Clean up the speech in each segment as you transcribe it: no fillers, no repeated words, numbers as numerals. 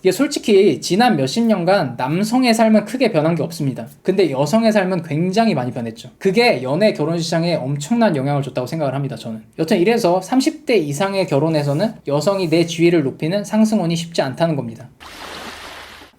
이게 솔직히 지난 몇십 년간 남성의 삶은 크게 변한 게 없습니다. 근데 여성의 삶은 굉장히 많이 변했죠. 그게 연애 결혼 시장에 엄청난 영향을 줬다고 생각을 합니다, 저는. 여튼 이래서 30대 이상의 결혼에서는 여성이 내 지위를 높이는 상승혼이 쉽지 않다는 겁니다.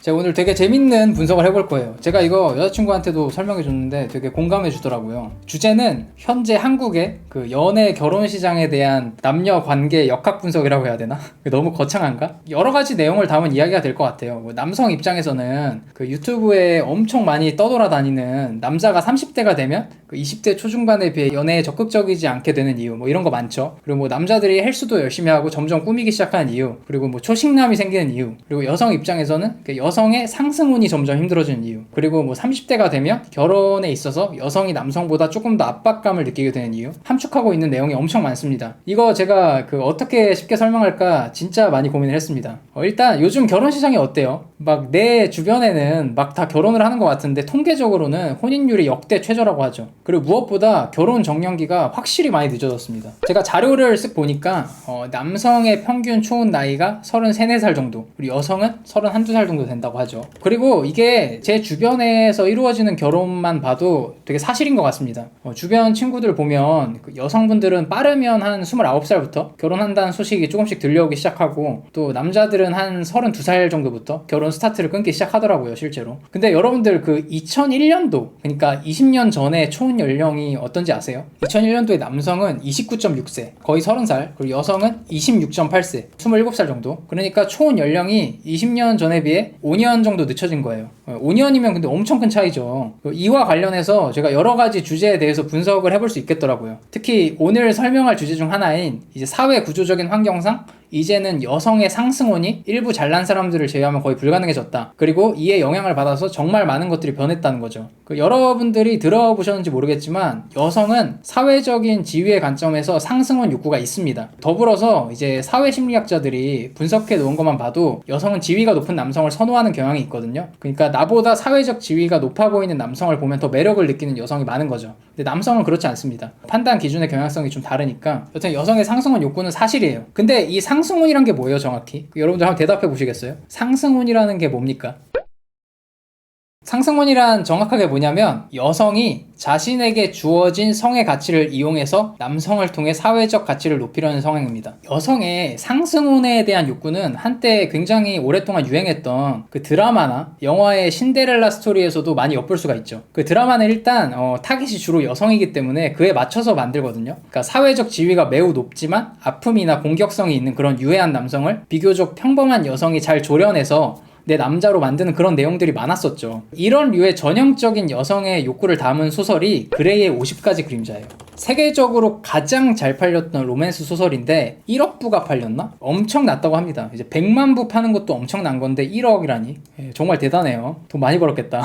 제가 오늘 되게 재밌는 분석을 해볼 거예요. 제가 이거 여자친구한테도 설명해 줬는데 되게 공감해 주더라고요. 주제는 현재 한국의 그 연애 결혼 시장에 대한 남녀 관계 역학 분석이라고 해야 되나? 너무 거창한가? 여러 가지 내용을 담은 이야기가 될 것 같아요. 남성 입장에서는 그 유튜브에 엄청 많이 떠돌아다니는 남자가 30대가 되면 그 20대 초중반에 비해 연애에 적극적이지 않게 되는 이유, 뭐 이런 거 많죠. 그리고 뭐 남자들이 헬스도 열심히 하고 점점 꾸미기 시작하는 이유, 그리고 뭐 초식남이 생기는 이유, 그리고 여성 입장에서는 그 여성의 상승운이 점점 힘들어지는 이유, 그리고 뭐 30대가 되면 결혼에 있어서 여성이 남성보다 조금 더 압박감을 느끼게 되는 이유, 함축하고 있는 내용이 엄청 많습니다. 이거 제가 그 어떻게 쉽게 설명할까 진짜 많이 고민을 했습니다. 일단 요즘 결혼 시장이 어때요? 막 내 주변에는 막 다 결혼을 하는 것 같은데 통계적으로는 혼인율이 역대 최저라고 하죠. 그리고 무엇보다 결혼 정년기가 확실히 많이 늦어졌습니다. 제가 자료를 쓱 보니까 남성의 평균 초혼 나이가 33, 4살 정도, 그리고 여성은 31, 2살 정도 된다고 하죠. 그리고 이게 제 주변에서 이루어지는 결혼만 봐도 되게 사실인 것 같습니다. 주변 친구들 보면 그 여성분들은 빠르면 한 29살부터 결혼한다는 소식이 조금씩 들려오기 시작하고, 또 남자들은 한 32살 정도부터 결혼 스타트를 끊기 시작하더라고요, 실제로. 근데 여러분들 그 2001년도, 그러니까 20년 전에 초혼 연령이 어떤지 아세요? 2001년도에 남성은 29.6세, 거의 30살, 그리고 여성은 26.8세, 27살 정도. 그러니까 초혼 연령이 20년 전에 비해 5년 정도 늦춰진 거예요. 5년이면 근데 엄청 큰 차이죠. 이와 관련해서 제가 여러 가지 주제에 대해서 분석을 해볼 수 있겠더라고요. 특히 오늘 설명할 주제 중 하나인 이제 사회 구조적인 환경상 이제는 여성의 상승혼이 일부 잘난 사람들을 제외하면 거의 불가능해졌다. 그리고 이에 영향을 받아서 정말 많은 것들이 변했다는 거죠. 여러분들이 들어보셨는지 모르겠지만 여성은 사회적인 지위의 관점에서 상승혼 욕구가 있습니다. 더불어서 이제 사회심리학자들이 분석해 놓은 것만 봐도 여성은 지위가 높은 남성을 선호하는 경향이 있거든요. 그러니까 나보다 사회적 지위가 높아 보이는 남성을 보면 더 매력을 느끼는 여성이 많은 거죠. 근데 남성은 그렇지 않습니다. 판단 기준의 경향성이 좀 다르니까 여튼 여성의 상승혼 욕구는 사실이에요. 근데 이 상승혼이란 게 뭐예요, 정확히? 여러분들 한번 대답해 보시겠어요? 상승혼이라는 게 뭡니까? 상승혼이란 정확하게 뭐냐면 여성이 자신에게 주어진 성의 가치를 이용해서 남성을 통해 사회적 가치를 높이려는 성향입니다. 여성의 상승혼에 대한 욕구는 한때 굉장히 오랫동안 유행했던 그 드라마나 영화의 신데렐라 스토리에서도 많이 엿볼 수가 있죠. 그 드라마는 일단 타깃이 주로 여성이기 때문에 그에 맞춰서 만들거든요. 그러니까 사회적 지위가 매우 높지만 아픔이나 공격성이 있는 그런 유해한 남성을 비교적 평범한 여성이 잘 조련해서 내 남자로 만드는 그런 내용들이 많았었죠. 이런 류의 전형적인 여성의 욕구를 담은 소설이 그레이의 50가지 그림자예요. 세계적으로 가장 잘 팔렸던 로맨스 소설인데 1억 부가 팔렸나? 엄청났다고 합니다. 이제 100만 부 파는 것도 엄청난 건데 1억이라니 정말 대단해요. 돈 많이 벌었겠다.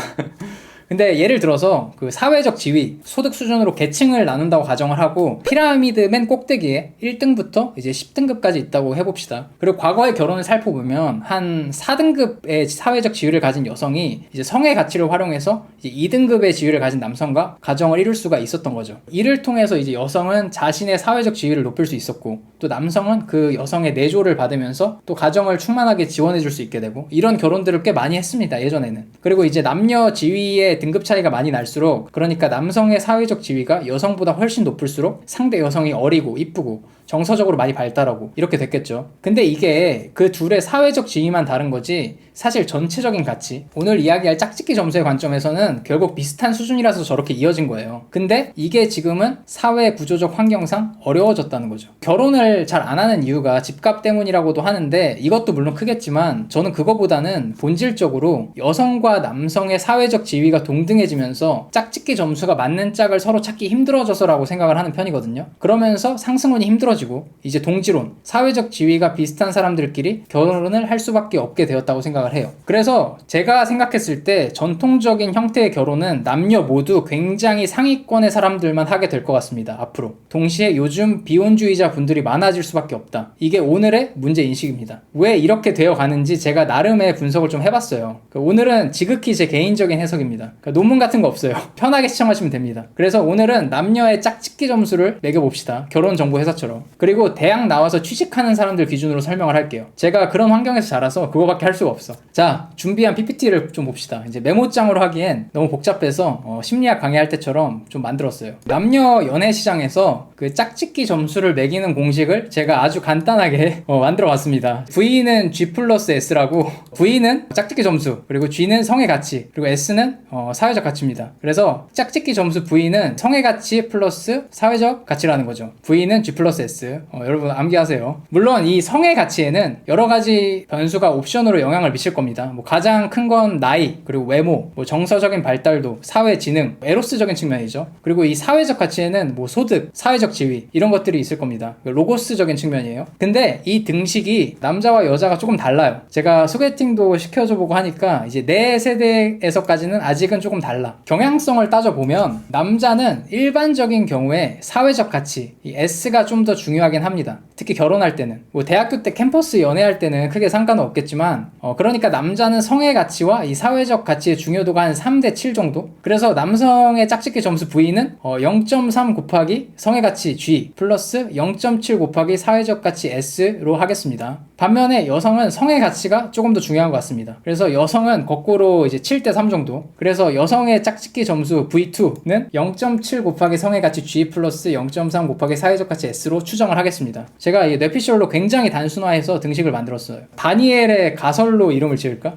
근데 예를 들어서 그 사회적 지위, 소득 수준으로 계층을 나눈다고 가정을 하고 피라미드 맨 꼭대기에 1등부터 이제 10등급까지 있다고 해봅시다. 그리고 과거의 결혼을 살펴보면 한 4등급의 사회적 지위를 가진 여성이 이제 성의 가치를 활용해서 이제 2등급의 지위를 가진 남성과 가정을 이룰 수가 있었던 거죠. 이를 통해서 이제 여성은 자신의 사회적 지위를 높일 수 있었고, 또 남성은 그 여성의 내조를 받으면서 또 가정을 충만하게 지원해줄 수 있게 되고, 이런 결혼들을 꽤 많이 했습니다, 예전에는. 그리고 이제 남녀 지위의 등급 차이가 많이 날수록, 그러니까 남성의 사회적 지위가 여성보다 훨씬 높을수록 상대 여성이 어리고 이쁘고 정서적으로 많이 발달하고 이렇게 됐겠죠. 근데 이게 그 둘의 사회적 지위만 다른 거지 사실 전체적인 가치, 오늘 이야기할 짝짓기 점수의 관점에서는 결국 비슷한 수준이라서 저렇게 이어진 거예요. 근데 이게 지금은 사회 구조적 환경상 어려워졌다는 거죠. 결혼을 잘 안 하는 이유가 집값 때문이라고도 하는데 이것도 물론 크겠지만 저는 그거보다는 본질적으로 여성과 남성의 사회적 지위가 동등해지면서 짝짓기 점수가 맞는 짝을 서로 찾기 힘들어져서라고 생각을 하는 편이거든요. 그러면서 상승혼이 힘들어지고 이제 동지론, 사회적 지위가 비슷한 사람들끼리 결혼을 할 수밖에 없게 되었다고 생각을 해요. 그래서 제가 생각했을 때 전통적인 형태의 결혼은 남녀 모두 굉장히 상위권의 사람들만 하게 될 것 같습니다, 앞으로. 동시에 요즘 비혼주의자 분들이 많아질 수밖에 없다. 이게 오늘의 문제인식입니다. 왜 이렇게 되어 가는지 제가 나름의 분석을 좀 해봤어요. 오늘은 지극히 제 개인적인 해석입니다. 논문 같은 거 없어요. 편하게 시청하시면 됩니다. 그래서 오늘은 남녀의 짝짓기 점수를 매겨봅시다. 결혼정보 회사처럼. 그리고 대학 나와서 취직하는 사람들 기준으로 설명을 할게요. 제가 그런 환경에서 자라서 그거밖에 할 수가 없어. 자, 준비한 PPT를 좀 봅시다. 이제 메모장으로 하기엔 너무 복잡해서 심리학 강의할 때처럼 좀 만들었어요. 남녀 연애 시장에서 그 짝짓기 점수를 매기는 공식을 제가 아주 간단하게 만들어 봤습니다. V는 G 플러스 S라고, V는 짝짓기 점수, 그리고 G는 성의 가치, 그리고 S는 사회적 가치입니다. 그래서 짝짓기 점수 V는 성의 가치 플러스 사회적 가치라는 거죠. V는 G 플러스 S. 여러분 암기하세요. 물론 이 성의 가치에는 여러 가지 변수가 옵션으로 영향을 미칠 겁니다. 뭐 가장 큰 건 나이, 그리고 외모, 뭐 정서적인 발달도, 사회 지능, 에로스적인 측면이죠. 그리고 이 사회적 가치에는 뭐 소득, 사회적 지위, 이런 것들이 있을 겁니다. 로고스적인 측면이에요. 근데 이 등식이 남자와 여자가 조금 달라요. 제가 소개팅도 시켜줘보고 하니까 이제 내 세대에서까지는 아직은 조금 달라. 경향성을 따져보면 남자는 일반적인 경우에 사회적 가치, 이 S가 좀 더 중요하긴 합니다. 특히 결혼할 때는. 뭐 대학교 때 캠퍼스 연애할 때는 크게 상관은 없겠지만 그러니까 남자는 성의 가치와 이 사회적 가치의 중요도가 한 3대 7 정도? 그래서 남성의 짝짓기 점수 V는 0.3 곱하기 성의 가치 G 플러스 0.7 곱하기 사회적 가치 S로 하겠습니다. 반면에 여성은 성의 가치가 조금 더 중요한 것 같습니다. 그래서 여성은 거꾸로 이제 7대 3 정도. 그래서 여성의 짝짓기 점수 V2는 0.7 곱하기 성의 가치 G 플러스 0.3 곱하기 사회적 가치 S로 추정을 하겠습니다. 제가 이 뇌피셜로 굉장히 단순화해서 등식을 만들었어요. 다니엘의 가설로 이름을 지을까?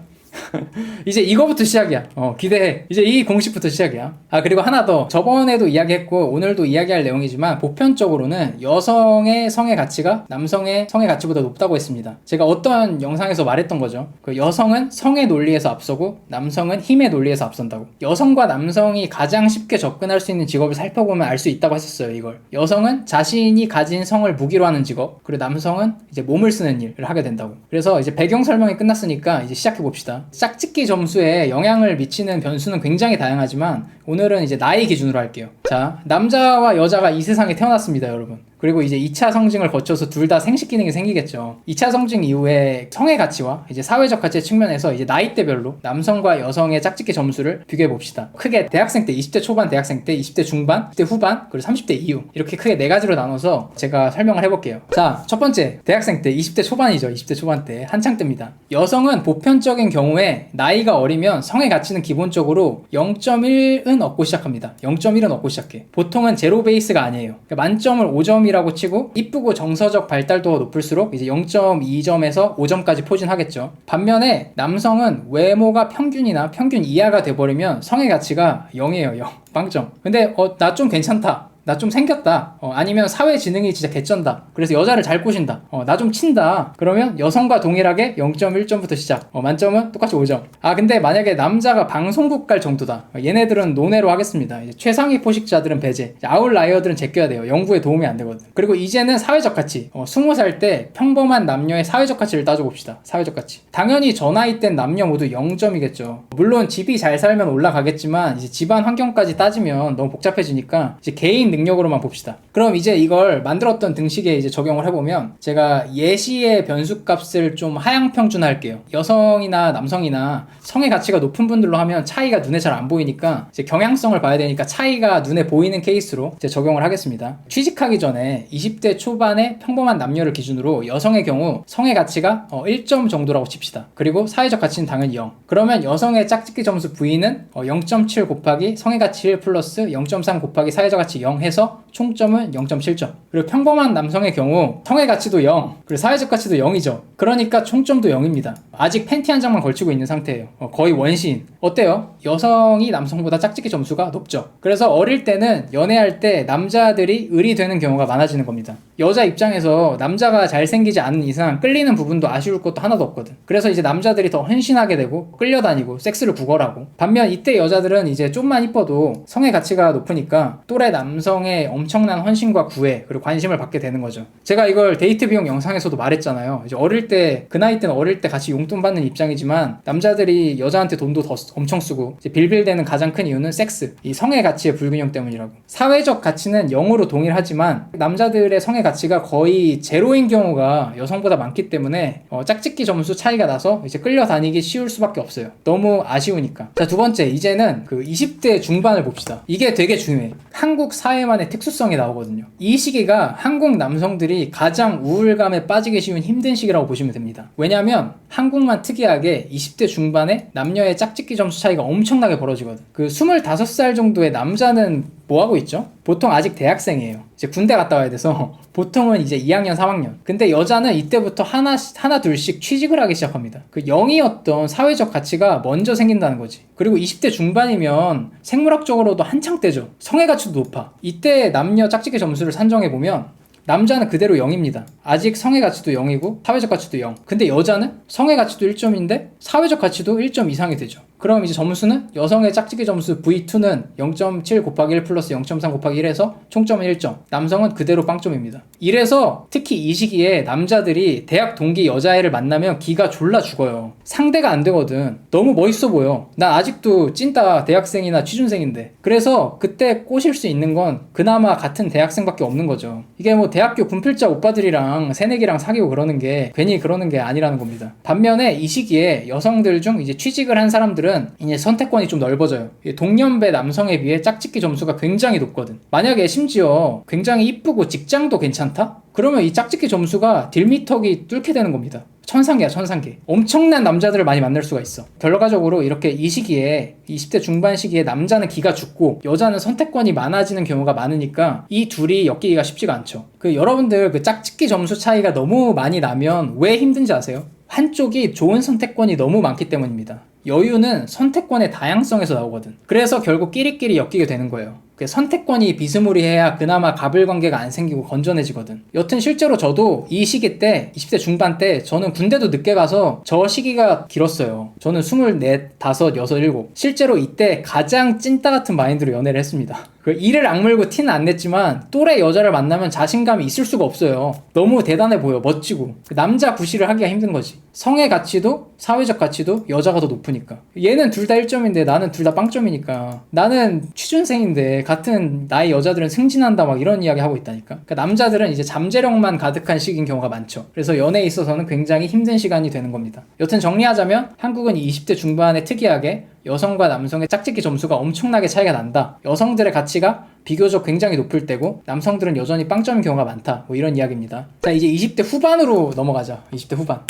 이제 이거부터 시작이야. 기대해. 이제 이 공식부터 시작이야. 그리고 하나 더. 저번에도 이야기했고 오늘도 이야기할 내용이지만 보편적으로는 여성의 성의 가치가 남성의 성의 가치보다 높다고 했습니다. 제가 어떤 영상에서 말했던 거죠. 그 여성은 성의 논리에서 앞서고 남성은 힘의 논리에서 앞선다고. 여성과 남성이 가장 쉽게 접근할 수 있는 직업을 살펴보면 알 수 있다고 했었어요. 이걸. 여성은 자신이 가진 성을 무기로 하는 직업, 그리고 남성은 이제 몸을 쓰는 일을 하게 된다고. 그래서 이제 배경 설명이 끝났으니까 이제 시작해 봅시다. 짝짓기 점수에 영향을 미치는 변수는 굉장히 다양하지만 오늘은 이제 나이 기준으로 할게요. 자, 남자와 여자가 이 세상에 태어났습니다, 여러분. 그리고 이제 2차 성징을 거쳐서 둘 다 생식 기능이 생기겠죠. 2차 성징 이후에 성의 가치와 이제 사회적 가치의 측면에서 이제 나이대별로 남성과 여성의 짝짓기 점수를 비교해 봅시다. 크게 대학생 때, 20대 초반 대학생 때, 20대 중반, 10대 후반, 그리고 30대 이후 이렇게 크게 네 가지로 나눠서 제가 설명을 해볼게요. 자, 첫 번째 대학생 때, 20대 초반이죠. 20대 초반 때 한창 때입니다. 여성은 보편적인 경우에 나이가 어리면 성의 가치는 기본적으로 0.1은 얻고 시작합니다. 0.1은 얻고 시작해. 보통은 제로 베이스가 아니에요. 그러니까 만점을 5점이라고 치고 이쁘고 정서적 발달도가 높을수록 이제 0.2점에서 5점까지 포진하겠죠. 반면에 남성은 외모가 평균이나 평균 이하가 돼버리면 성의 가치가 0이에요. 0. 빵점. 근데 나 좀 괜찮다. 나 좀 생겼다. 아니면 사회 지능이 진짜 개쩐다. 그래서 여자를 잘 꼬신다. 나 좀 친다. 그러면 여성과 동일하게 0.1점부터 시작. 만점은 똑같이 5점. 근데 만약에 남자가 방송국 갈 정도다. 얘네들은 논외로 하겠습니다. 이제 최상위 포식자들은 배제. 아웃라이어들은 제껴야 돼요. 연구에 도움이 안 되거든. 그리고 이제는 사회적 가치. 20살 때 평범한 남녀의 사회적 가치를 따져봅시다. 사회적 가치. 당연히 저 나이 땐 남녀 모두 0점이겠죠. 물론 집이 잘 살면 올라가겠지만 이제 집안 환경까지 따지면 너무 복잡해지니까 이제 개인 능력으로만 봅시다. 그럼 이제 이걸 만들었던 등식에 이제 적용을 해보면 제가 예시의 변수값을 좀 하향 평준할게요. 여성이나 남성이나 성의 가치가 높은 분들로 하면 차이가 눈에 잘 안 보이니까 이제 경향성을 봐야 되니까 차이가 눈에 보이는 케이스로 이제 적용을 하겠습니다. 취직하기 전에 20대 초반의 평범한 남녀를 기준으로 여성의 경우 성의 가치가 1점 정도라고 칩시다. 그리고 사회적 가치는 당연히 0. 그러면 여성의 짝짓기 점수 V는 0.7 곱하기 성의 가치 1 플러스 0.3 곱하기 사회적 가치 0 해서 총점은 0.7점. 그리고 평범한 남성의 경우 성의 가치도 0, 그리고 사회적 가치도 0이죠. 그러니까 총점도 0입니다. 아직 팬티 한 장만 걸치고 있는 상태예요. 거의 원시인. 어때요? 여성이 남성보다 짝짓기 점수가 높죠. 그래서 어릴 때는 연애할 때 남자들이 을이 되는 경우가 많아지는 겁니다. 여자 입장에서 남자가 잘생기지 않은 이상 끌리는 부분도 아쉬울 것도 하나도 없거든. 그래서 이제 남자들이 더 헌신하게 되고 끌려다니고 섹스를 구걸하고. 반면 이때 여자들은 이제 좀만 이뻐도 성의 가치가 높으니까 또래 남성의 엄청난 헌신과 구애 그리고 관심을 받게 되는 거죠. 제가 이걸 데이트 비용 영상에서도 말했잖아요. 이제 어릴 때, 그 나이 때는 어릴 때 같이 용돈 받는 입장이지만 남자들이 여자한테 돈도 더 엄청 쓰고 이제 빌빌대는 가장 큰 이유는 섹스, 이 성의 가치의 불균형 때문이라고. 사회적 가치는 0으로 동일하지만 남자들의 성의 가치가 거의 제로인 경우가 여성보다 많기 때문에 짝짓기 점수 차이가 나서 이제 끌려다니기 쉬울 수밖에 없어요. 너무 아쉬우니까. 자, 두 번째, 이제는 그 20대 중반을 봅시다. 이게 되게 중요해. 한국 사회 사회만의 특수성이 나오거든요. 이 시기가 한국 남성들이 가장 우울감에 빠지기 쉬운 힘든 시기라고 보시면 됩니다. 왜냐하면 한국만 특이하게 20대 중반에 남녀의 짝짓기 점수 차이가 엄청나게 벌어지거든. 그 25살 정도의 남자는 뭐 하고 있죠? 보통 아직 대학생이에요. 이제 군대 갔다 와야 돼서 보통은 이제 2학년, 3학년. 근데 여자는 이때부터 하나 둘씩 취직을 하기 시작합니다. 그 0이었던 사회적 가치가 먼저 생긴다는 거지. 그리고 20대 중반이면 생물학적으로도 한창 때죠. 성의 가치도 높아. 이때 남녀 짝짓기 점수를 산정해보면 남자는 그대로 0입니다. 아직 성의 가치도 0이고 사회적 가치도 0. 근데 여자는 성의 가치도 1점인데 사회적 가치도 1점 이상이 되죠. 그럼 이제 점수는 여성의 짝짓기 점수 V2는 0.7 곱하기 1 플러스 0.3 곱하기 1에서 총점은 1점. 남성은 그대로 빵점입니다. 이래서 특히 이 시기에 남자들이 대학 동기 여자애를 만나면 기가 졸라 죽어요. 상대가 안 되거든. 너무 멋있어 보여. 난 아직도 찐따 대학생이나 취준생인데. 그래서 그때 꼬실 수 있는 건 그나마 같은 대학생밖에 없는 거죠. 이게 뭐 대학교 분필자 오빠들이랑 새내기랑 사귀고 그러는 게 괜히 그러는 게 아니라는 겁니다. 반면에 이 시기에 여성들 중 이제 취직을 한 사람들은 이제 선택권이 좀 넓어져요. 동년배 남성에 비해 짝짓기 점수가 굉장히 높거든. 만약에 심지어 굉장히 이쁘고 직장도 괜찮다? 그러면 이 짝짓기 점수가 딜미터기 뚫게 되는 겁니다. 천상계야, 천상계. 엄청난 남자들을 많이 만날 수가 있어. 결과적으로 이렇게 이 시기에 20대 중반 시기에 남자는 기가 죽고 여자는 선택권이 많아지는 경우가 많으니까 이 둘이 엮이기가 쉽지가 않죠. 여러분들 그 짝짓기 점수 차이가 너무 많이 나면 왜 힘든지 아세요? 한쪽이 좋은 선택권이 너무 많기 때문입니다. 여유는 선택권의 다양성에서 나오거든. 그래서 결국 끼리끼리 엮이게 되는 거예요. 선택권이 비스무리해야 그나마 가불관계가 안 생기고 건전해지거든. 여튼 실제로 저도 이 시기 때 20대 중반 때 저는 군대도 늦게 가서 저 시기가 길었어요. 저는 24, 5, 6, 7 실제로 이때 가장 찐따 같은 마인드로 연애를 했습니다. 이를 악물고 티는 안 냈지만 또래 여자를 만나면 자신감이 있을 수가 없어요. 너무 대단해 보여. 멋지고. 남자 구실을 하기가 힘든 거지. 성의 가치도 사회적 가치도 여자가 더 높으니까. 얘는 둘 다 1점인데 나는 둘 다 빵점이니까. 나는 취준생인데 같은 나이 여자들은 승진한다 막 이런 이야기 하고 있다니까. 남자들은 이제 잠재력만 가득한 시기인 경우가 많죠. 그래서 연애에 있어서는 굉장히 힘든 시간이 되는 겁니다. 여튼 정리하자면 한국은 20대 중반에 특이하게 여성과 남성의 짝짓기 점수가 엄청나게 차이가 난다. 여성들의 가치가 비교적 굉장히 높을 때고 남성들은 여전히 빵점인 경우가 많다. 뭐 이런 이야기입니다. 자, 이제 20대 후반으로 넘어가자. 20대 후반.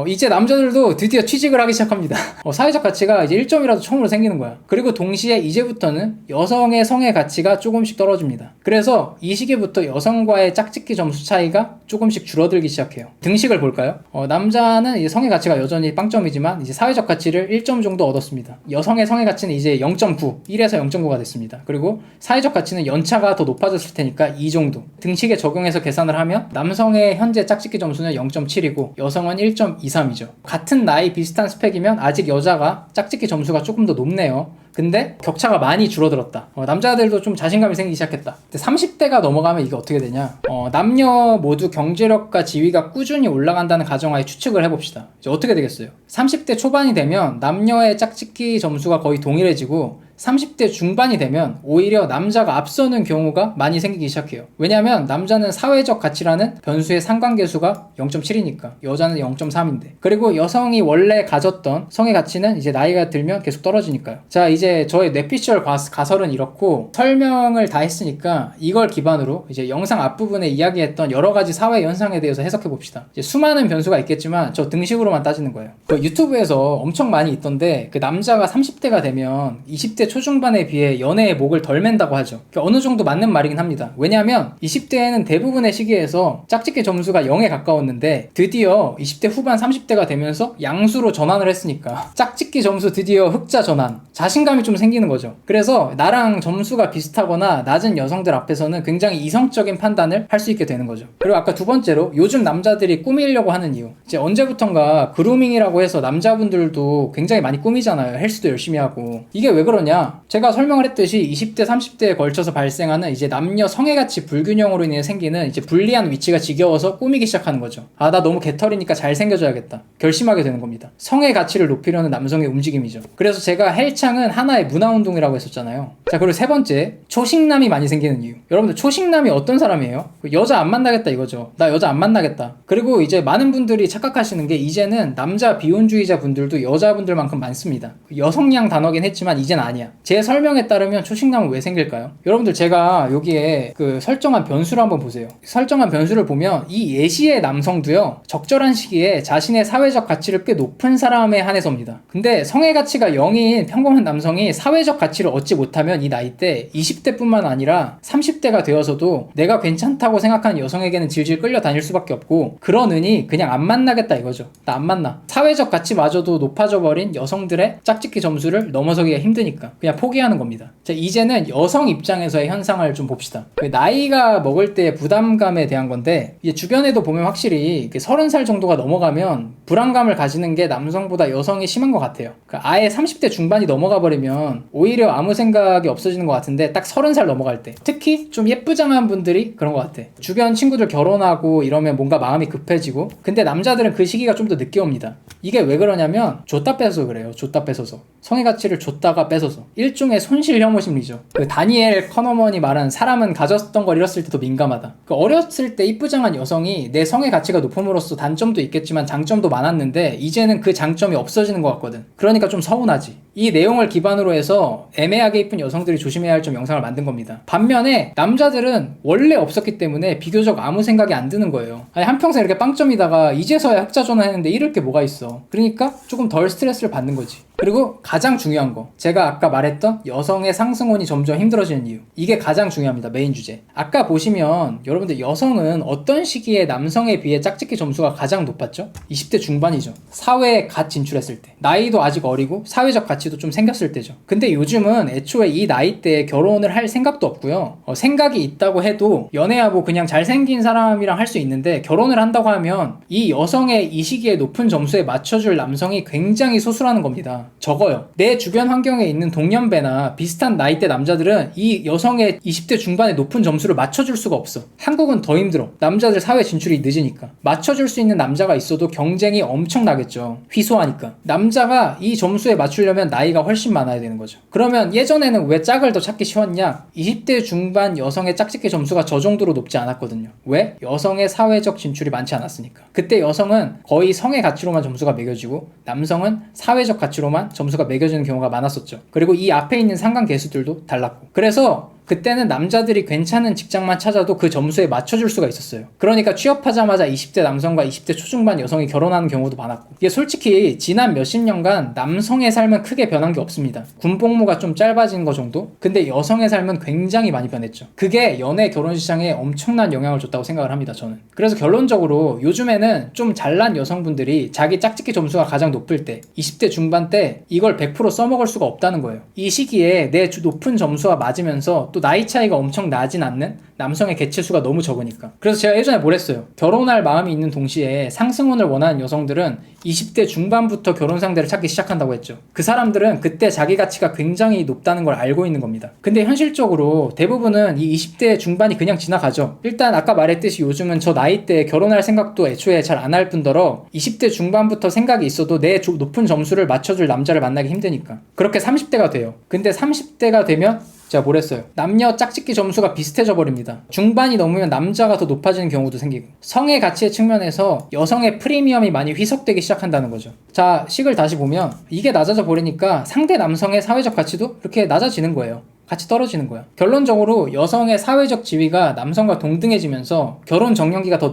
이제 남자들도 드디어 취직을 하기 시작합니다. 사회적 가치가 이제 1점이라도 처음으로 생기는 거야. 그리고 동시에 이제부터는 여성의 성의 가치가 조금씩 떨어집니다. 그래서 이 시기부터 여성과의 짝짓기 점수 차이가 조금씩 줄어들기 시작해요. 등식을 볼까요? 남자는 이제 성의 가치가 여전히 빵점이지만 이제 사회적 가치를 1점 정도 얻었습니다. 여성의 성의 가치는 이제 0.9, 1에서 0.9가 됐습니다. 그리고 사회적 가치는 연차가 더 높아졌을 테니까 2 정도. 등식에 적용해서 계산을 하면 남성의 현재 짝짓기 점수는 0.7이고 여성은 1.23이죠. 같은 나이 비슷한 스펙이면 아직 여자가 짝짓기 점수가 조금 더 높네요. 근데 격차가 많이 줄어들었다. 남자들도 좀 자신감이 생기기 시작했다. 30대가 넘어가면 이게 어떻게 되냐? 남녀 모두 경제력과 지위가 꾸준히 올라간다는 가정하에 추측을 해봅시다. 이제 어떻게 되겠어요? 30대 초반이 되면 남녀의 짝짓기 점수가 거의 동일해지고 30대 중반이 되면 오히려 남자가 앞서는 경우가 많이 생기기 시작해요. 왜냐하면 남자는 사회적 가치라는 변수의 상관계수가 0.7이니까 여자는 0.3인데 그리고 여성이 원래 가졌던 성의 가치는 이제 나이가 들면 계속 떨어지니까요. 자, 이제 저의 뇌피셜 가설은 이렇고 설명을 다 했으니까 이걸 기반으로 이제 영상 앞부분에 이야기했던 여러 가지 사회 현상에 대해서 해석해 봅시다. 이제 수많은 변수가 있겠지만 저 등식으로만 따지는 거예요. 유튜브에서 엄청 많이 있던데 남자가 30대가 되면 20대 초중반에 비해 연애의 목을 덜 맨다고 하죠. 어느 정도 맞는 말이긴 합니다. 왜냐하면 20대에는 대부분의 시기에서 짝짓기 점수가 0에 가까웠는데 드디어 20대 후반 30대가 되면서 양수로 전환을 했으니까 짝짓기 점수 드디어 흑자 전환. 자신감이 좀 생기는 거죠. 그래서 나랑 점수가 비슷하거나 낮은 여성들 앞에서는 굉장히 이성적인 판단을 할 수 있게 되는 거죠. 그리고 아까 두 번째로 요즘 남자들이 꾸미려고 하는 이유. 이제 언제부턴가 그루밍이라고 해서 남자분들도 굉장히 많이 꾸미잖아요. 헬스도 열심히 하고. 이게 왜 그러냐? 제가 설명을 했듯이 20대 30대에 걸쳐서 발생하는 이제 남녀 성애가치 불균형으로 인해 생기는 이제 불리한 위치가 지겨워서 꾸미기 시작하는 거죠. 아, 나 너무 개털이니까 잘생겨져야겠다. 결심하게 되는 겁니다. 성의 가치를 높이려는 남성의 움직임이죠. 그래서 제가 헬창은 하나의 문화운동이라고 했었잖아요. 자, 그리고 세 번째, 초식남이 많이 생기는 이유. 여러분들 초식남이 어떤 사람이에요? 여자 안 만나겠다 이거죠. 나 여자 안 만나겠다. 그리고 이제 많은 분들이 착각하시는 게 이제는 남자 비혼주의자 분들도 여자분들만큼 많습니다. 여성량 단어긴 했지만 이젠 아니야. 제 설명에 따르면 초식남은 왜 생길까요? 여러분들 제가 여기에 그 설정한 변수를 한번 보세요. 설정한 변수를 보면 이 예시의 남성도요, 적절한 시기에 자신의 사회적 가치를 꽤 높은 사람에 한해서입니다. 근데 성의 가치가 0인 평범한 남성이 사회적 가치를 얻지 못하면 이 나이 때 20대뿐만 아니라 30대가 되어서도 내가 괜찮다고 생각하는 여성에게는 질질 끌려 다닐 수밖에 없고, 그러느니 그냥 안 만나겠다 이거죠. 나 안 만나. 사회적 가치마저도 높아져 버린 여성들의 짝짓기 점수를 넘어서기가 힘드니까 그냥 포기하는 겁니다. 자, 이제는 여성 입장에서의 현상을 좀 봅시다. 나이가 먹을 때 부담감에 대한 건데, 이제 주변에도 보면 확실히 30살 정도가 넘어가면 불안감을 가지는 게 남성보다 여성이 심한 것 같아요. 그러니까 아예 30대 중반이 넘어가 버리면 오히려 아무 생각이 없어지는 것 같은데, 딱 30살 넘어갈 때 특히 좀 예쁘장한 분들이 그런 것 같아. 주변 친구들 결혼하고 이러면 뭔가 마음이 급해지고, 근데 남자들은 그 시기가 좀 더 늦게 옵니다. 이게 왜 그러냐면 줬다 뺏어서 그래요. 줬다 뺏어서. 성의 가치를 줬다가 뺏어서. 일종의 손실 혐오 심리죠. 그 다니엘 커너먼이 말한 사람은 가졌던 걸 잃었을 때도 민감하다. 그 어렸을 때 이쁘장한 여성이 내 성의 가치가 높음으로써 단점도 있겠지만 장점도 많았는데 이제는 그 장점이 없어지는 것 같거든. 그러니까 좀 서운하지. 이 내용을 기반으로 해서 애매하게 이쁜 여성들이 조심해야 할 점 영상을 만든 겁니다. 반면에 남자들은 원래 없었기 때문에 비교적 아무 생각이 안 드는 거예요. 아니, 한평생 이렇게 빵점이다가 이제서야 흑자 전환했는데 잃을 게 뭐가 있어. 그러니까 조금 덜 스트레스를 받는 거지. 그리고 가장 중요한 거, 제가 아까 말했던 여성의 상승혼이 점점 힘들어지는 이유, 이게 가장 중요합니다. 메인 주제. 아까 보시면 여러분들 여성은 어떤 시기에 남성에 비해 짝짓기 점수가 가장 높았죠? 20대 중반이죠. 사회에 갓 진출했을 때, 나이도 아직 어리고 사회적 가치도 좀 생겼을 때죠. 근데 요즘은 애초에 이 나이대에 결혼을 할 생각도 없고요, 생각이 있다고 해도 연애하고 그냥 잘생긴 사람이랑 할 수 있는데, 결혼을 한다고 하면 이 여성의 이 시기에 높은 점수에 맞춰줄 남성이 굉장히 소수라는 겁니다. 적어요. 내 주변 환경에 있는 동년배나 비슷한 나이대 남자들은 이 여성의 20대 중반의 높은 점수를 맞춰줄 수가 없어. 한국은 더 힘들어. 남자들 사회 진출이 늦으니까. 맞춰줄 수 있는 남자가 있어도 경쟁이 엄청나겠죠. 휘소하니까. 남자가 이 점수에 맞추려면 나이가 훨씬 많아야 되는 거죠. 그러면 예전에는 왜 짝을 더 찾기 쉬웠냐? 20대 중반 여성의 짝짓기 점수가 저 정도로 높지 않았거든요. 왜? 여성의 사회적 진출이 많지 않았으니까. 그때 여성은 거의 성의 가치로만 점수가 매겨지고 남성은 사회적 가치로만 점수가 매겨지는 경우가 많았었죠. 그리고 이 앞에 있는 상관 계수들도 달랐고. 그래서 그때는 남자들이 괜찮은 직장만 찾아도 그 점수에 맞춰줄 수가 있었어요. 그러니까 취업하자마자 20대 남성과 20대 초중반 여성이 결혼하는 경우도 많았고, 이게 솔직히 지난 몇십 년간 남성의 삶은 크게 변한 게 없습니다. 군복무가 좀 짧아진 거 정도? 근데 여성의 삶은 굉장히 많이 변했죠. 그게 연애 결혼 시장에 엄청난 영향을 줬다고 생각을 합니다, 저는. 그래서 결론적으로 요즘에는 좀 잘난 여성분들이 자기 짝짓기 점수가 가장 높을 때, 20대 중반 때 이걸 100% 써먹을 수가 없다는 거예요. 이 시기에 내 높은 점수와 맞으면서 또 나이 차이가 엄청 나진 않는 남성의 개체수가 너무 적으니까. 그래서 제가 예전에 뭘 했어요. 결혼할 마음이 있는 동시에 상승혼을 원하는 여성들은 20대 중반부터 결혼 상대를 찾기 시작한다고 했죠. 그 사람들은 그때 자기 가치가 굉장히 높다는 걸 알고 있는 겁니다. 근데 현실적으로 대부분은 이 20대 중반이 그냥 지나가죠. 일단 아까 말했듯이 요즘은 저 나이 때 결혼할 생각도 애초에 잘 안 할 뿐더러 20대 중반부터 생각이 있어도 내 높은 점수를 맞춰줄 남자를 만나기 힘드니까 그렇게 30대가 돼요. 근데 30대가 되면 제가 뭘 했어요? 남녀 짝짓기 점수가 비슷해져 버립니다. 중반이 넘으면 남자가 더 높아지는 경우도 생기고, 성의 가치의 측면에서 여성의 프리미엄이 많이 희석되기 시작한다는 거죠. 자, 식을 다시 보면 이게 낮아져 버리니까 상대 남성의 사회적 가치도 이렇게 낮아지는 거예요. 같이 떨어지는 거야. 결론적으로 여성의 사회적 지위가 남성과 동등해지면서 결혼 정년기가 더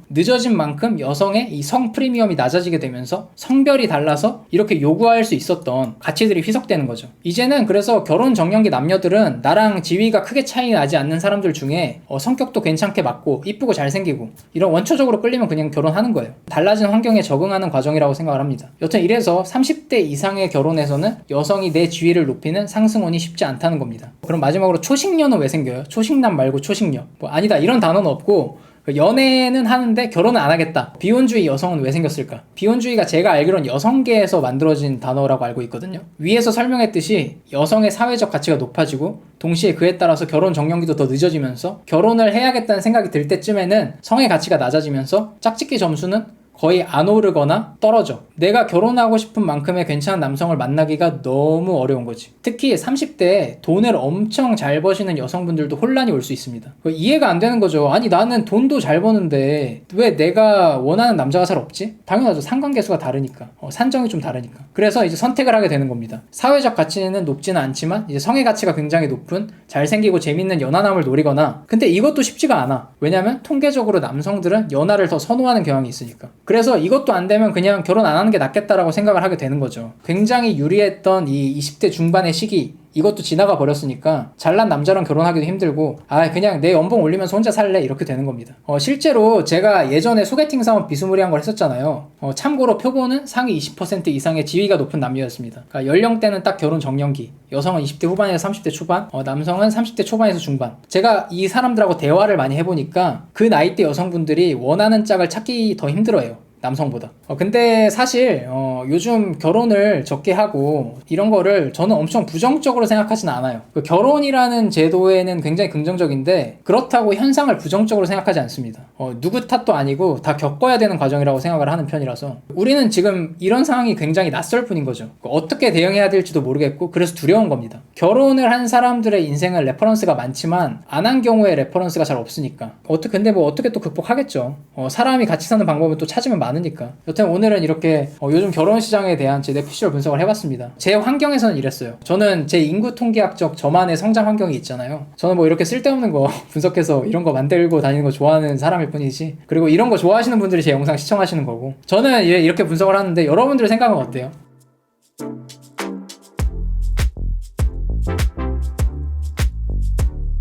늦어진 만큼 여성의 이 성 프리미엄이 낮아지게 되면서 성별이 달라서 이렇게 요구할 수 있었던 가치들이 희석되는 거죠. 이제는 그래서 결혼 정년기 남녀들은 나랑 지위가 크게 차이 나지 않는 사람들 중에 성격도 괜찮게 맞고 이쁘고 잘생기고 이런 원초적으로 끌리면 그냥 결혼하는 거예요. 달라진 환경에 적응하는 과정이라고 생각을 합니다. 여튼 이래서 30대 이상의 결혼에서는 여성이 내 지위를 높이는 상승혼이 쉽지 않다는 겁니다. 그럼 마지막으로 초식녀는 왜 생겨요? 초식남 말고 초식녀. 아니다 이런 단어는 없고, 연애는 하는데 결혼은 안 하겠다. 비혼주의 여성은 왜 생겼을까? 비혼주의가 제가 알기로는 여성계에서 만들어진 단어라고 알고 있거든요. 위에서 설명했듯이 여성의 사회적 가치가 높아지고 동시에 그에 따라서 결혼 정년기도 더 늦어지면서 결혼을 해야겠다는 생각이 들 때쯤에는 성의 가치가 낮아지면서 짝짓기 점수는 거의 안 오르거나 떨어져. 내가 결혼하고 싶은 만큼의 괜찮은 남성을 만나기가 너무 어려운 거지. 특히 30대에 돈을 엄청 잘 버시는 여성분들도 혼란이 올 수 있습니다. 이해가 안 되는 거죠. 아니 나는 돈도 잘 버는데 왜 내가 원하는 남자가 잘 없지? 당연하죠. 상관계수가 다르니까. 산정이 좀 다르니까. 그래서 이제 선택을 하게 되는 겁니다. 사회적 가치는 높지는 않지만 이제 성의 가치가 굉장히 높은 잘생기고 재밌는 연하남을 노리거나, 근데 이것도 쉽지가 않아. 왜냐면 통계적으로 남성들은 연하를 더 선호하는 경향이 있으니까. 그래서 이것도 안 되면 그냥 결혼 안 하는 게 낫겠다라고 생각을 하게 되는 거죠. 굉장히 유리했던 이 20대 중반의 시기, 이것도 지나가 버렸으니까 잘난 남자랑 결혼하기도 힘들고 그냥 내 연봉 올리면서 혼자 살래 이렇게 되는 겁니다. 실제로 제가 예전에 소개팅 사업 비스무리한 걸 했었잖아요. 참고로 표본은 상위 20% 이상의 지위가 높은 남녀였습니다. 그러니까 연령대는 딱 결혼 정년기, 여성은 20대 후반에서 30대 초반, 남성은 30대 초반에서 중반. 제가 이 사람들하고 대화를 많이 해보니까 그 나이대 여성분들이 원하는 짝을 찾기 더 힘들어해요, 남성보다. 근데 사실 요즘 결혼을 적게 하고 이런 거를 저는 엄청 부정적으로 생각하지는 않아요. 그 결혼이라는 제도에는 굉장히 긍정적인데 그렇다고 현상을 부정적으로 생각하지 않습니다. 누구 탓도 아니고 다 겪어야 되는 과정이라고 생각을 하는 편이라서 우리는 지금 이런 상황이 굉장히 낯설 뿐인 거죠. 어떻게 대응해야 될지도 모르겠고 그래서 두려운 겁니다. 결혼을 한 사람들의 인생은 레퍼런스가 많지만 안 한 경우에 레퍼런스가 잘 없으니까 근데 뭐 어떻게 또 극복하겠죠. 사람이 같이 사는 방법은 또 찾으면 많으니까. 여튼 오늘은 이렇게 요즘 결혼 시장에 대한 제 뇌피셜 분석을 해봤습니다. 제 환경에서는 이랬어요. 저는 제 인구 통계학적 저만의 성장 환경이 있잖아요. 저는 뭐 이렇게 쓸데없는 거 분석해서 이런 거 만들고 다니는 거 좋아하는 사람일 뿐이지, 그리고 이런 거 좋아하시는 분들이 제 영상 시청하시는 거고, 저는 이렇게 분석을 하는데 여러분들 생각은 어때요?